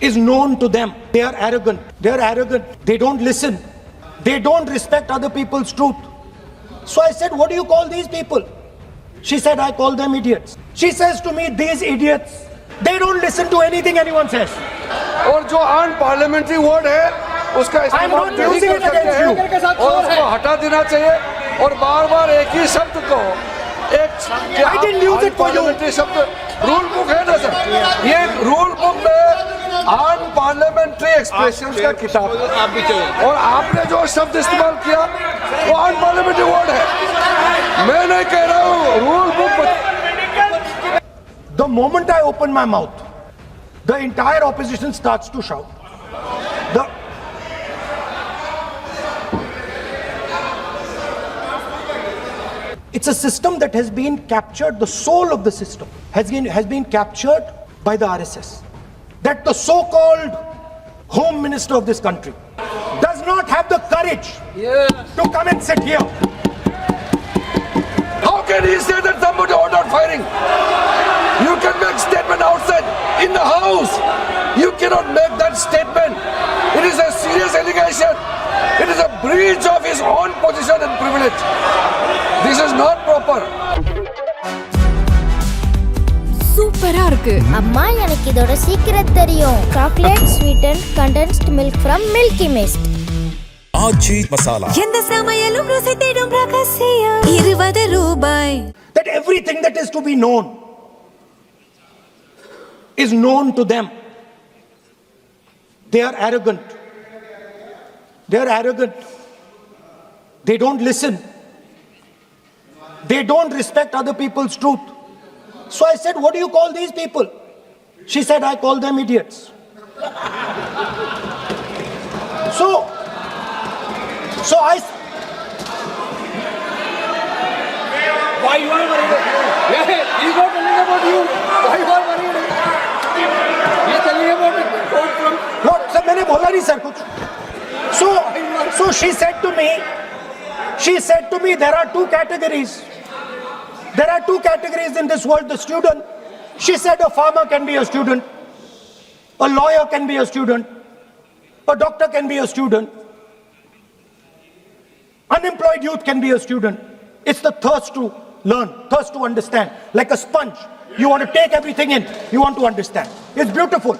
is known to them. They are arrogant. They are arrogant. They don't listen. They don't respect other people's truth. So I said, what do you call these people? She said, I call them idiots. She says to me, these idiots, they don't listen to anything anyone says. और जो unparliamentary word है उसका इस्तेमाल नहीं कर सकते हैं और उसको हटा देना चाहिए और बार-बार एक ही शब्द को एक अनपार्लियामेंट्री शब्द रूल बुक है ना सर, ये रूल बुक में अनपार्लियामेंट्री एक्सप्रेशंस का किताब आप भी चले और आपने जो शब्द इस्तेमाल किया वो अनपार्लियामेंट्री वर्ड है। मैं नहीं कह रहा हूँ, rule book. The moment I open my mouth, the entire opposition starts to shout. It's a system that has been captured, the soul of the system has been captured by the RSS. That the so-called Home Minister of this country does not have the courage to come and sit here. How can he say that somebody ordered firing? You can make statement outside. In the house, you cannot make that statement. It is a serious allegation. It is a breach of his own position and privilege. This is not proper. சூப்பரா இருக்கு. அம்மா எனக்கு இதோட secret தெரியும். Chocolate sweetened condensed milk from Milky Mist. Aachi masala. எந்த சமையலும் ருசி தேடும் ரகசியம் 20 ரூபாய். That everything that is to be known is known to them. They are arrogant. They are arrogant. They don't listen. They don't respect other people's truth. So I said, what do you call these people? She said, I call them idiots. So I... Why you are worried? He's not telling about you. Why you are worried? He's telling about it. What? Sir, मैंने बोला नहीं sir कुछ. So she said to me, there are two categories. There are two categories in this world. The student. She said a farmer can be a student. A lawyer can be a student. A doctor can be a student. Unemployed youth can be a student. It's the thirst to learn, thirst to understand. Like a sponge. You want to take everything in. You want to understand. It's beautiful.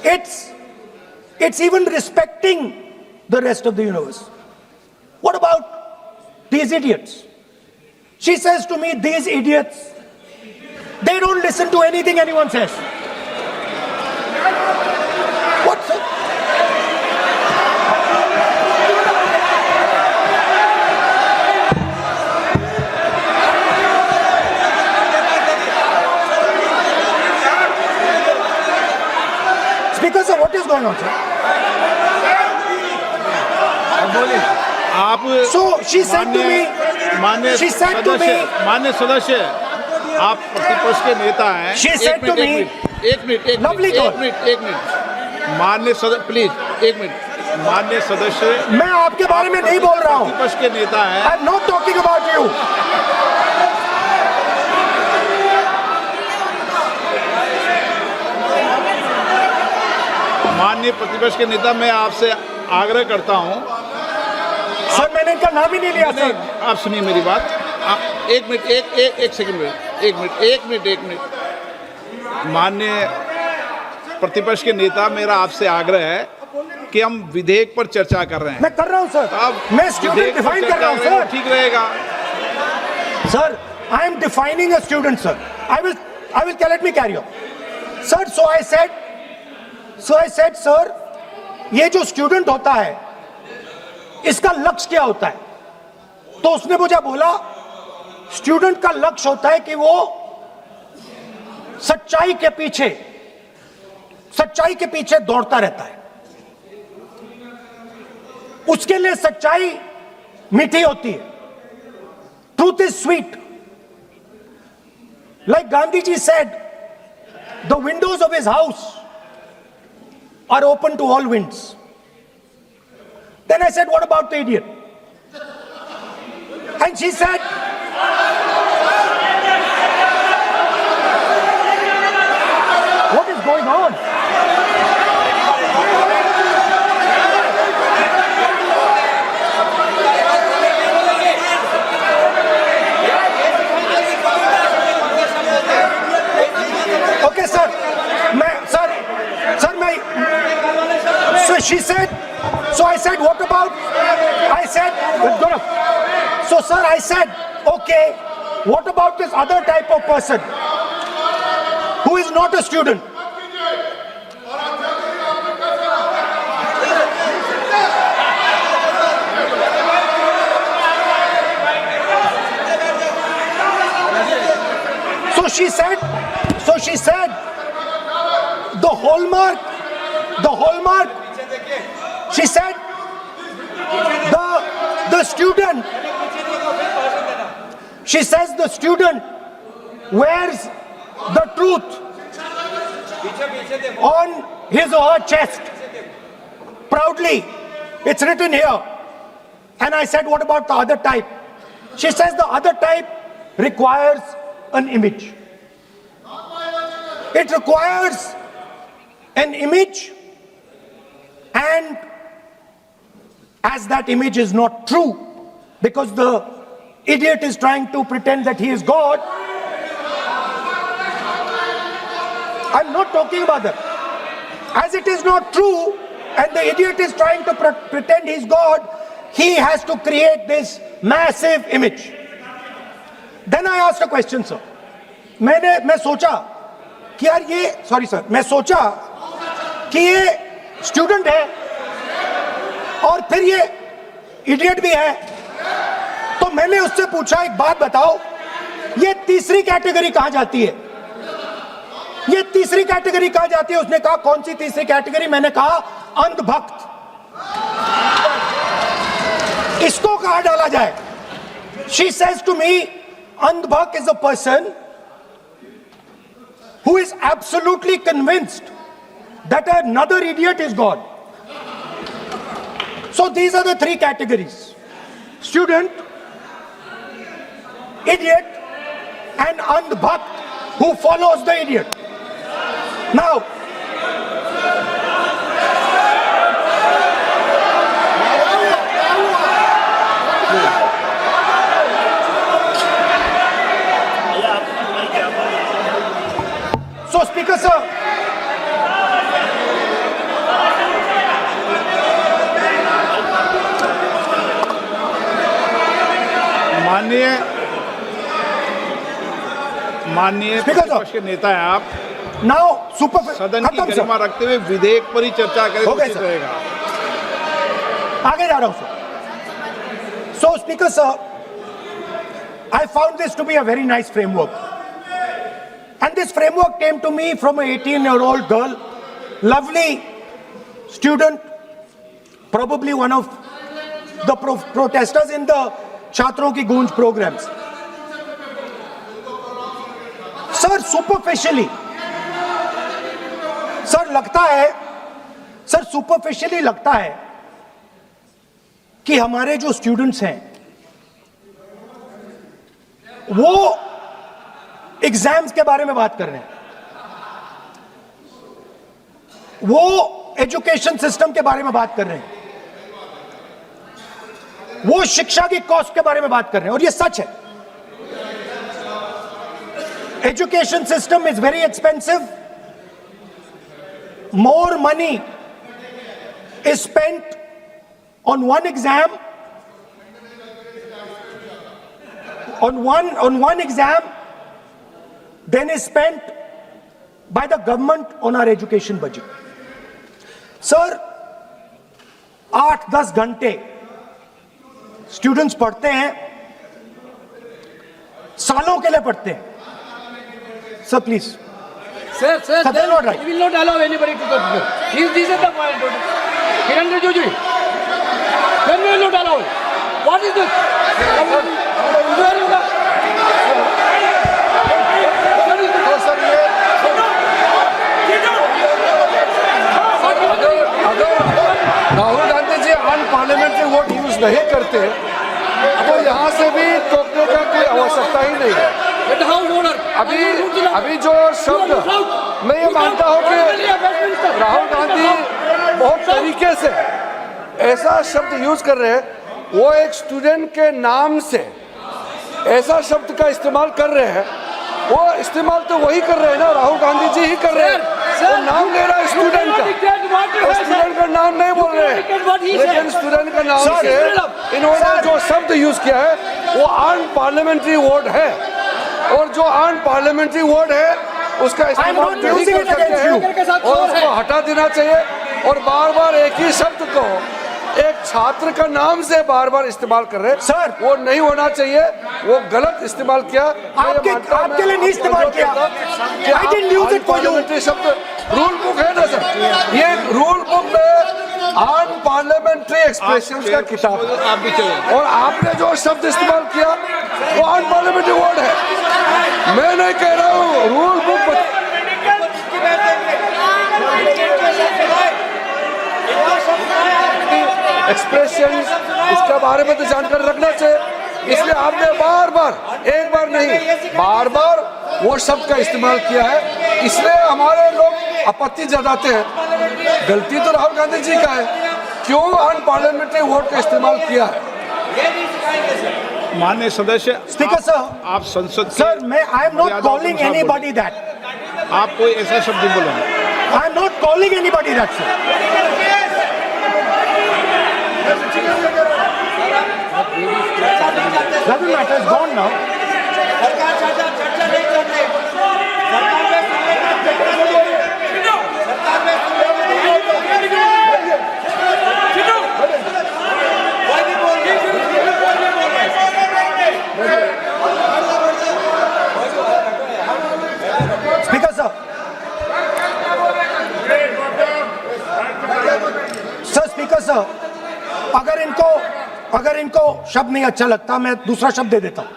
It's even respecting the rest of the universe. What about these idiots? She says to me, these idiots, they don't listen to anything anyone says. What's it? Speaker sir, what is going on, sir? So she said to me, मान्य सदस्य, आप प्रतिपक्ष के नेता हैं. she said to me, एक minute मान्य सदस्य, प्लीज एक मिनट. मान्य सदस्य, मैं आपके बारे में नहीं बोल रहा हूँ. प्रतिपक्ष के नेता हैं. I'm not talking about you. माननीय प्रतिपक्ष के नेता, मैं आपसे आग्रह करता हूं. सर मैंने इनका नाम ही नहीं लिया सर. आप सुनिए मेरी बात. एक मिनट, एक सेकंड में, एक मिनट. माननीय प्रतिपक्ष के नेता, मेरा आपसे आग्रह है कि हम विधेयक पर चर्चा कर रहे हैं. मैं कर रहा हूं सर. मैं स्टूडेंट डिफाइन कर रहा हूं सर. ठीक रहेगा sir. I am defining a student, sir. I will let me carry on. Sir, so I said, sir, ये जो स्टूडेंट होता है, इसका लक्ष्य क्या होता है? तो उसने मुझे बोला, स्टूडेंट का लक्ष्य होता है कि वो सच्चाई के पीछे दौड़ता रहता है. उसके लिए सच्चाई मीठी होती है. Truth is sweet. Like Gandhiji said, the windows of his house are open to all winds. Then I said, what about the idiot? And she said, what is going on? she said, so I said, what about, I said, so sir, I said, okay, what about this other type of person who is not a student? So she said, the hallmark, she said, the student, she says the student wears the truth on his or her chest, proudly, it's written here. And I said, what about the other type? She says the other type requires an image. It requires an image, and as that image is not true, because the idiot is trying to pretend that he is God. I'm not talking about that. As it is not true, and the idiot is trying to pretend he's God, he has to create this massive image. Then I asked a question, sir. मैं सोचा कि यार ये, sorry sir, मैं सोचा कि ये student है और फिर ये इडियट भी है, तो मैंने उससे पूछा, एक बात बताओ, ये तीसरी कैटेगरी कहां जाती है? ये तीसरी कैटेगरी कहां जाती है? उसने कहा, कौन सी तीसरी कैटेगरी? मैंने कहा, अंधभक्त। इसको कहां डाला जाए? She says to me, अंधभक्त is a person who is absolutely convinced that another idiot is God. So these are the three categories: student, idiot, and andhbhakt who follows the idiot. Now, so Speaker sir, माननीय प्रतिपक्ष के नेता हैं आप, now super सदन की गरिमा रखते हुए विधेयक पर ही चर्चा करें तो उचित रहेगा। आगे जा रहा हूं sir. So Speaker sir, I found this to be a very nice framework, and this framework came to me from an 18-year-old girl, lovely student, probably one of the protesters in the छात्रों की गूंज programs. Sir superficially, sir लगता है, sir superficially लगता है कि हमारे जो स्टूडेंट्स हैं वो एग्जाम्स के बारे में बात कर रहे हैं, वो एजुकेशन सिस्टम के बारे में बात कर रहे हैं, वो शिक्षा की कॉस्ट के बारे में बात कर रहे हैं, और ये सच है। Education system is very expensive. More money is spent on one exam, on one exam, than is spent by the government on our education budget. Sir, 8-10 घंटे स्टूडेंट्स पढ़ते हैं, सालों के लिए पढ़ते हैं। Sir, please. Sir, that's not right. We will not allow anybody to continue. This is the point. Kiran Rijiju, then we will not allow it. What is this? Rahul Gandhi ji unparliamentary word use नहीं करते तो यहाँ से भी टोकने का कोई आवश्यकता ही नहीं है। अभी जो शब्द मैं ये मानता हूँ कि राहुल गांधी बहुत तरीके से ऐसा शब्द यूज कर रहे हैं, वो एक स्टूडेंट के नाम से ऐसा शब्द का इस्तेमाल कर रहे हैं, वो इस्तेमाल तो वही कर रहे हैं ना, राहुल गांधी जी ही कर रहे हैं। वो नाम ले रहा है स्टूडेंट का, स्टूडेंट का नाम नहीं, वो what he said. लेकिन स्टूडेंट का नाम Sir, से इन्होंने Sir. जो शब्द यूज किया है वो अनपार्लियामेंट्री वर्ड है, और जो अनपार्लियामेंट्री वर्ड है उसका इस्तेमाल not नहीं using कर it सकते against you. हैं और उसको हटा देना चाहिए। और बार बार एक ही शब्द को एक छात्र का नाम से बार बार इस्तेमाल कर रहे हैं, Sir. वो नहीं होना चाहिए, वो गलत इस्तेमाल किया। मैं ये मानता हूं, आपके लिए नहीं इस्तेमाल किया। कि I didn't use it for you. Unparliamentary शब्द रूल बुक है ना सर, ये रूल बुक में अनपार्लियामेंट्री एक्सप्रेशंस का किताब है, आप भी चले। और आपने जो शब्द इस्तेमाल किया वो अनपार्लियामेंट्री वर्ड है। मैं नहीं कह रहा हूँ, रूल बुक एक्सप्रेशन इसके बारे में तो जानकारी रखना चाहिए, इसलिए आपने बार बार, एक बार नहीं बार बार वो शब्द का इस्तेमाल किया है, इसलिए हमारे लोग आपत्ति जताते हैं। गलती तो राहुल गांधी जी का है, क्यों अनपार्लियामेंट्री वर्ड का इस्तेमाल किया है। माननीय सदस्य, Speaker, sir. आप संसद के Sir, I am not मर्यादा calling के अनुसार anybody that. बोलें। आप कोई ऐसा शब्द नहीं बोलेंगे। I am not calling anybody that, sir. Doesn't matter, it's gone now. Speaker, sir. Sir, Speaker, sir. अगर इनको शब्द नहीं अच्छा लगता, मैं दूसरा शब्द दे देता हूं।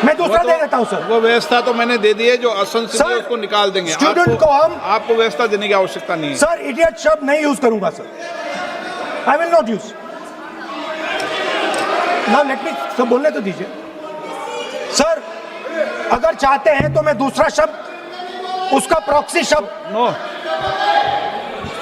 मैं दूसरा दे देता हूं सर। वो व्यवस्था तो मैंने दे दी है, जो असंसदीय सर, उसको निकाल देंगे। स्टूडेंट को हम आपको व्यवस्था देने की आवश्यकता नहीं है। सर इडियट शब्द नहीं यूज करूंगा sir, I will not use. ना लेट मी सब बोलने तो दीजिए सर। अगर चाहते हैं तो मैं दूसरा शब्द, उसका प्रॉक्सी शब्द नो